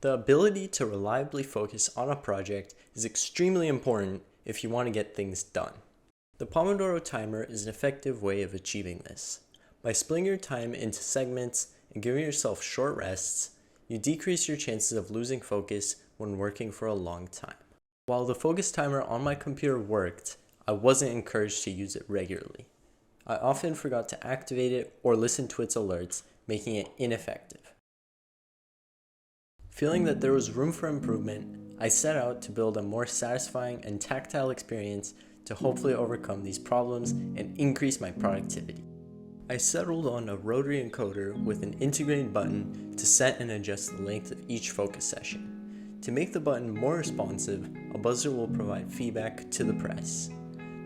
The ability to reliably focus on a project is extremely important if you want to get things done. The Pomodoro timer is an effective way of achieving this. By splitting your time into segments and giving yourself short rests, you decrease your chances of losing focus when working for a long time. While the focus timer on my computer worked, I wasn't encouraged to use it regularly. I often forgot to activate it or listen to its alerts, making it ineffective. Feeling that there was room for improvement, I set out to build a more satisfying and tactile experience to hopefully overcome these problems and increase my productivity. I settled on a Rotary encoder with an integrated button to set and adjust the length of each focus session. To make the button more responsive, a buzzer will provide feedback to the press.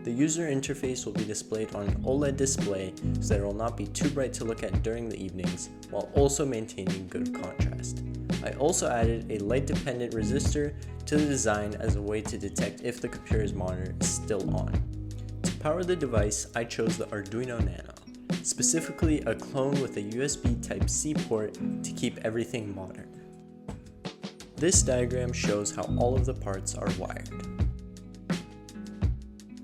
The user interface will be displayed on an OLED display so that it will not be too bright to look at during the evenings, while also maintaining good contrast. I also added a light-dependent resistor to the design as a way to detect if the computer's monitor is still on. To power the device, I chose the Arduino Nano, specifically a clone with a USB Type-C port to keep everything modern. This diagram shows how all of the parts are wired.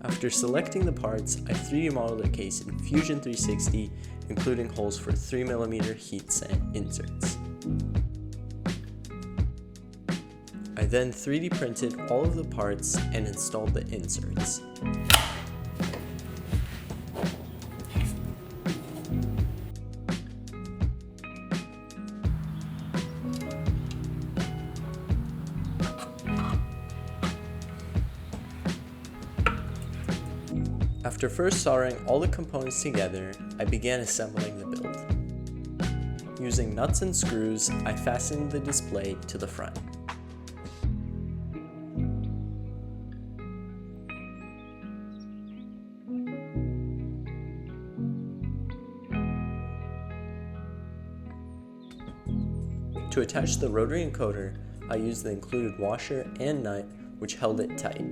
After selecting the parts, I 3D modeled a case in Fusion 360, including holes for 3mm heatsink inserts. I then 3D printed all of the parts and installed the inserts. After first soldering all the components together, I began assembling the build. Using nuts and screws, I fastened the display to the front. To attach the rotary encoder, I used the included washer and nut, which held it tight.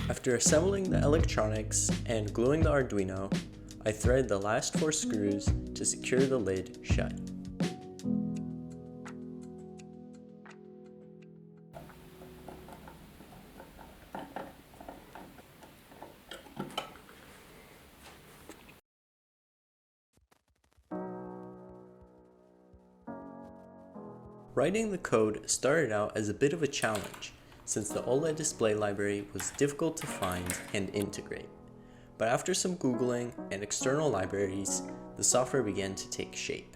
After assembling the electronics and gluing the Arduino, I threaded the last 4 screws to secure the lid shut. Writing the code started out as a bit of a challenge, since the OLED display library was difficult to find and integrate. But after some Googling and external libraries, the software began to take shape.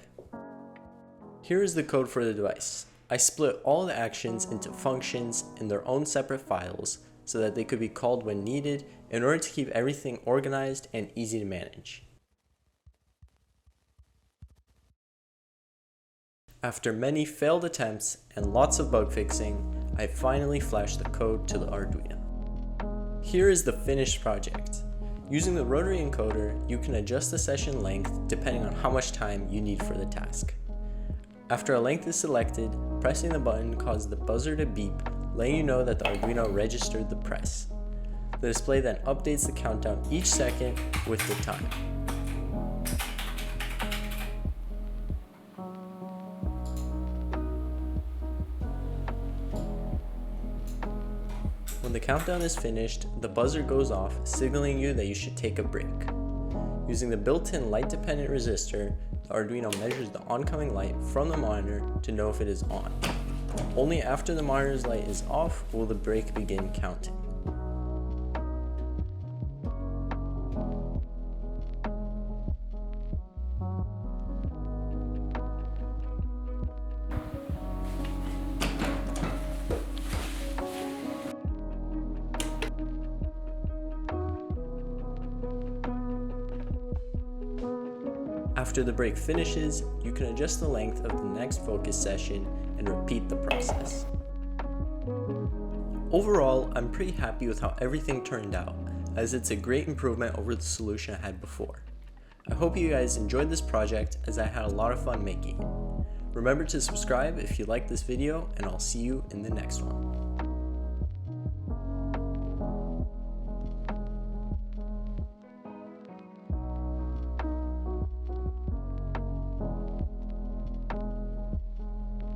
Here is the code for the device. I split all the actions into functions in their own separate files so that they could be called when needed in order to keep everything organized and easy to manage. After many failed attempts and lots of bug fixing, I finally flashed the code to the Arduino. Here is the finished project. Using the rotary encoder, you can adjust the session length depending on how much time you need for the task. After a length is selected, pressing the button causes the buzzer to beep, letting you know that the Arduino registered the press. The display then updates the countdown each second with the time. When the countdown is finished, the buzzer goes off, signaling you that you should take a break. Using the built-in light-dependent resistor, the Arduino measures the oncoming light from the monitor to know if it is on. Only after the monitor's light is off will the break begin counting. After the break finishes, you can adjust the length of the next focus session and repeat the process. Overall, I'm pretty happy with how everything turned out, as it's a great improvement over the solution I had before. I hope you guys enjoyed this project, as I had a lot of fun making it. Remember to subscribe if you like this video, and I'll see you in the next one.